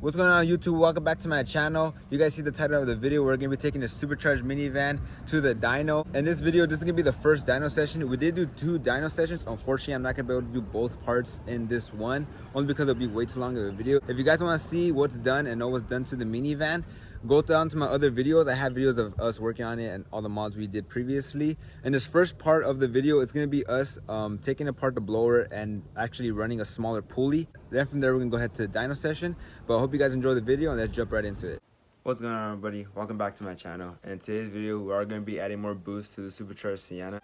What's going on YouTube? Welcome back to my channel. You guys see the title of the video. We're gonna be taking a supercharged minivan to the dyno. And this video, this is gonna be the first dyno session. We did do 2 dyno sessions. Unfortunately, I'm not gonna be able to do both parts in this one, only because it'll be way too long of a video. If you guys wanna see what's done and know what's done to the minivan, go down to my other videos. I have videos of us working on it and all the mods we did previously. And this first part of the video is gonna be us taking apart the blower and actually running a smaller pulley. Then from there, we're gonna go ahead to the dyno session. But I hope you guys enjoy the video and let's jump right into it. What's going on, everybody? Welcome back to my channel. And in today's video, we are gonna be adding more boost to the Supercharged Sienna.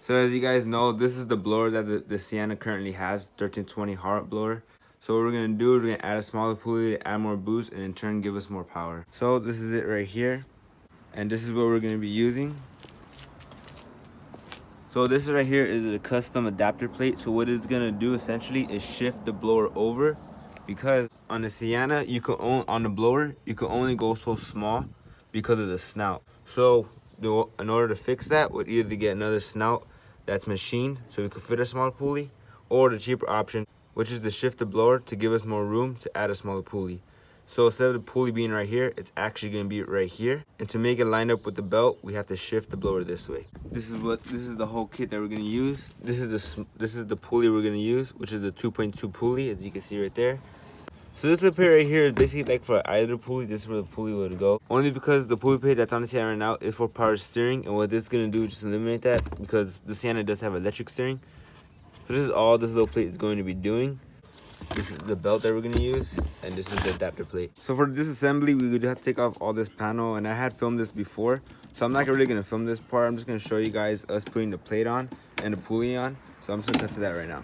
So as you guys know, this is the blower that the Sienna currently has, 1320 Hart blower. So what we're gonna do is we're gonna add a smaller pulley to add more boost and in turn give us more power. So this is it right here. And this is what we're gonna be using. So this right here is a custom adapter plate. So what it's gonna do essentially is shift the blower over, because on the Sienna, on the blower, you can only go so small because of the snout. So in order to fix that, we'd either get another snout that's machined so we could fit a smaller pulley, or the cheaper option, which is to shift the blower to give us more room to add a smaller pulley. So instead of the pulley being right here, it's actually going to be right here. And to make it line up with the belt, we have to shift the blower this way. This is the whole kit that we're going to use. This is the pulley we're going to use, which is the 2.2 pulley, as you can see right there. So this little plate right here is basically like for either pulley. This is where the pulley would go. Only because the pulley plate that's on the Sienna right now is for power steering, and what this is going to do is just eliminate that, because the Sienna does have electric steering. So this is all this little plate is going to be doing. This is the belt that we're going to use, and this is the adapter plate. So for this assembly, we would have to take off all this panel, and I had filmed this before, so I'm not really going to film this part. I'm just going to show you guys us putting the plate on and the pulley on. So I'm just going to cut to that right now.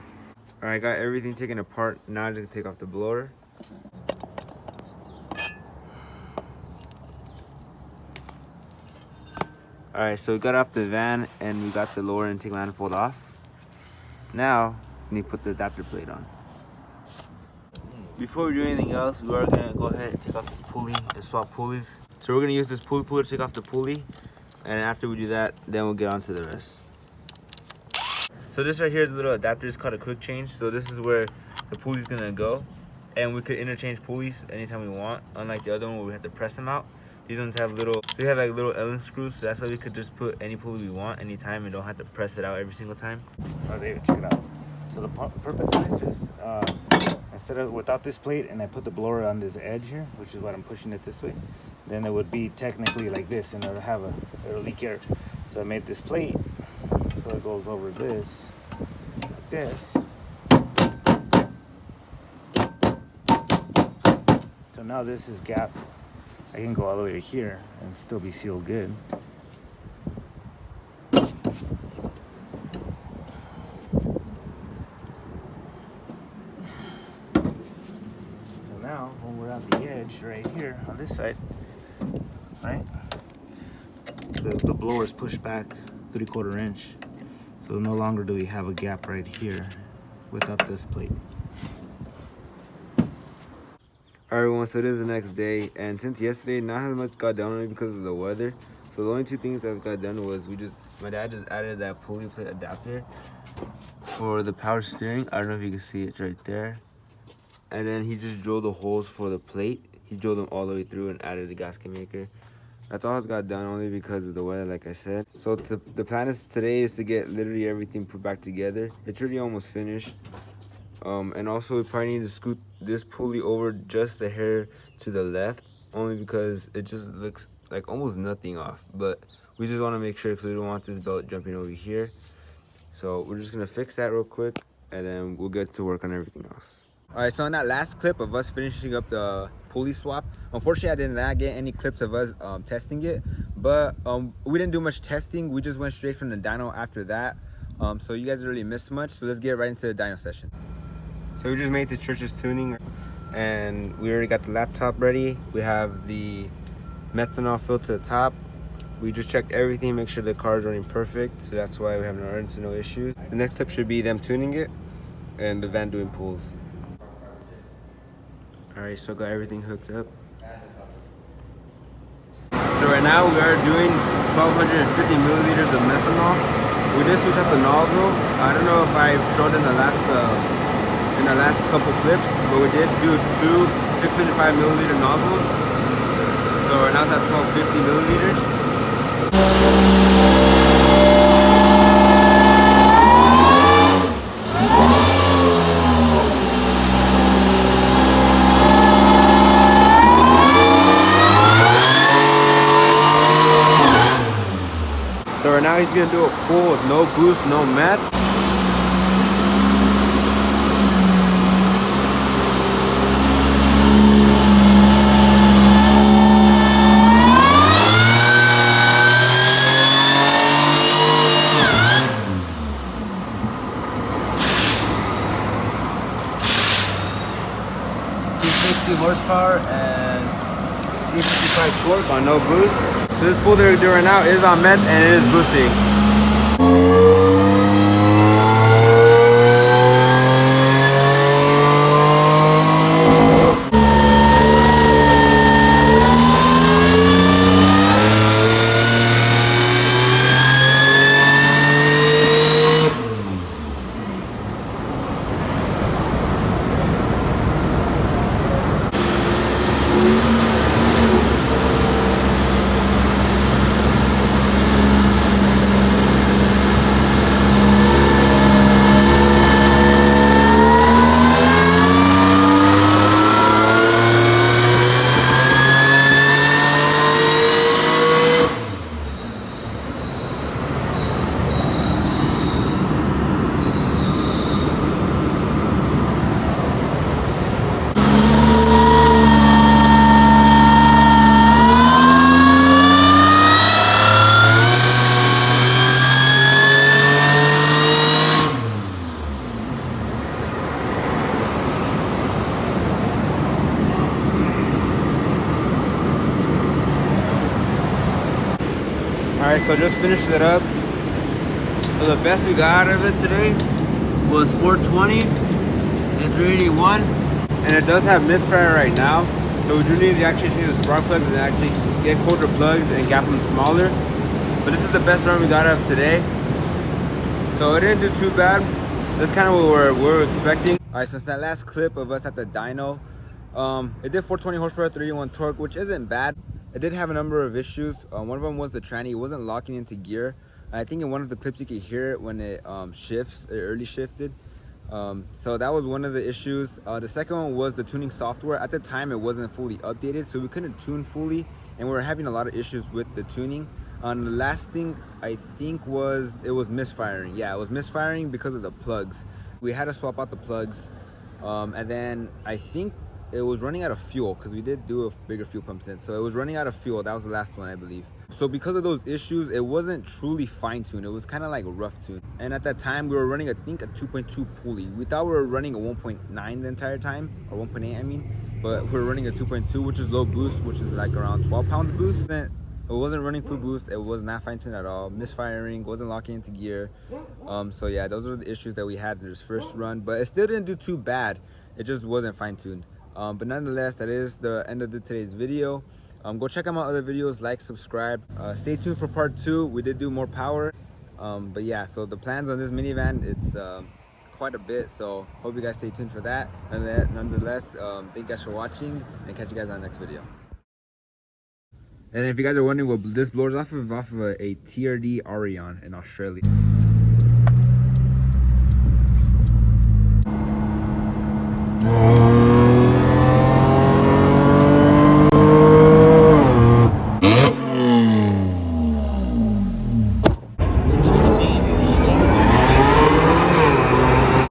All right, got everything taken apart. Now I'm just going to take off the blower. All right, so we got off the van and we got the lower intake manifold off. Now we need to put the adapter plate on. Before we do anything else, we are gonna go ahead and take off this pulley and swap pulleys. So we're gonna use this pulley to take off the pulley, and after we do that, then we'll get on to the rest. So this right here is a little adapter. It's called a quick change. So this is where the pulley's gonna go, and we could interchange pulleys anytime we want. Unlike the other one where we have to press them out. These ones have like little Allen screws, so that's why we could just put any pulley we want anytime and don't have to press it out every single time. Oh, David, check it out. So the purpose of this is, instead of without this plate, and I put the blower on this edge here, which is what I'm pushing it this way, then it would be technically like this, and it'll leak air. So I made this plate, so it goes over this, like this. So now this is gapped. I can go all the way to here and still be sealed good. Now, when we're at the edge right here on this side, right, the blower is pushed back 3/4 inch, so no longer do we have a gap right here without this plate. Alright everyone, so it is the next day, and since yesterday not as much got done only because of the weather. So the only 2 things that got done was my dad just added that pulley plate adapter for the power steering. I don't know if you can see it right there. And then he just drilled the holes for the plate. He drilled them all the way through and added the gasket maker. That's all that got done only because of the weather, like I said. So the plan is today is to get literally everything put back together. It's really almost finished. And also we probably need to scoot this pulley over just a hair to the left, only because it just looks like almost nothing off. But we just want to make sure, because we don't want this belt jumping over here. So we're just going to fix that real quick, and then we'll get to work on everything else. Alright, so in that last clip of us finishing up the pulley swap, unfortunately I did not get any clips of us testing it, but we didn't do much testing. We just went straight from the dyno after that, so you guys didn't really miss much. So let's get right into the dyno session. So we just made the church's tuning, and we already got the laptop ready. We have the methanol filled to the top. We just checked everything, make sure the car is running perfect, so that's why we have no issues. The next clip should be them tuning it and the van doing pulls. Alright, so got everything hooked up. So right now we are doing 1250 milliliters of methanol. We just switched up the nozzle. I don't know if I showed in the our last couple clips, but we did do two 605 milliliter nozzles. So right now it's at 1250 milliliters. So right now he's gonna do a full with no boost, no met. Horsepower and 355 torque on no boost. So this pull they're doing right now is on meth and it is boosting. Alright, so just finished it up. So the best we got out of it today was 420 and 381. And it does have misfire right now. So we do need to actually change the spark plugs and actually get colder plugs and gap them smaller. But this is the best run we got out of today. So it didn't do too bad. That's kind of what we're expecting. Alright, so it's that last clip of us at the dyno. It did 420 horsepower, 381 torque, which isn't bad. It did have a number of issues. One of them was the tranny. It wasn't locking into gear. I think in one of the clips you could hear it when it shifts, it early shifted. So that was one of the issues. The second one was the tuning software. At the time, it wasn't fully updated, so we couldn't tune fully, and we were having a lot of issues with the tuning. The last thing I think was it was misfiring. Yeah, it was misfiring because of the plugs. We had to swap out the plugs, and then I think it was running out of fuel because we did do a bigger fuel pump since. So it was running out of fuel. That was the last one, I believe. So because of those issues, it wasn't truly fine-tuned. It was kind of like a rough tune. And at that time, we were running, I think, a 2.2 pulley. We thought we were running a 1.9 the entire time, or 1.8, I mean. But we were running a 2.2, which is low boost, which is like around 12 pounds boost. Then it wasn't running full boost. It was not fine-tuned at all. Misfiring, wasn't locking into gear. So yeah, those are the issues that we had in this first run. But it still didn't do too bad. It just wasn't fine-tuned. But nonetheless, that is the end of today's video. Go check out my other videos, like, subscribe. Stay tuned for part 2. We did do more power. But yeah, so the plans on this minivan, it's quite a bit. So hope you guys stay tuned for that. And nonetheless, thank you guys for watching, and catch you guys on the next video. And if you guys are wondering what this blower is off of a TRD Arion in Australia.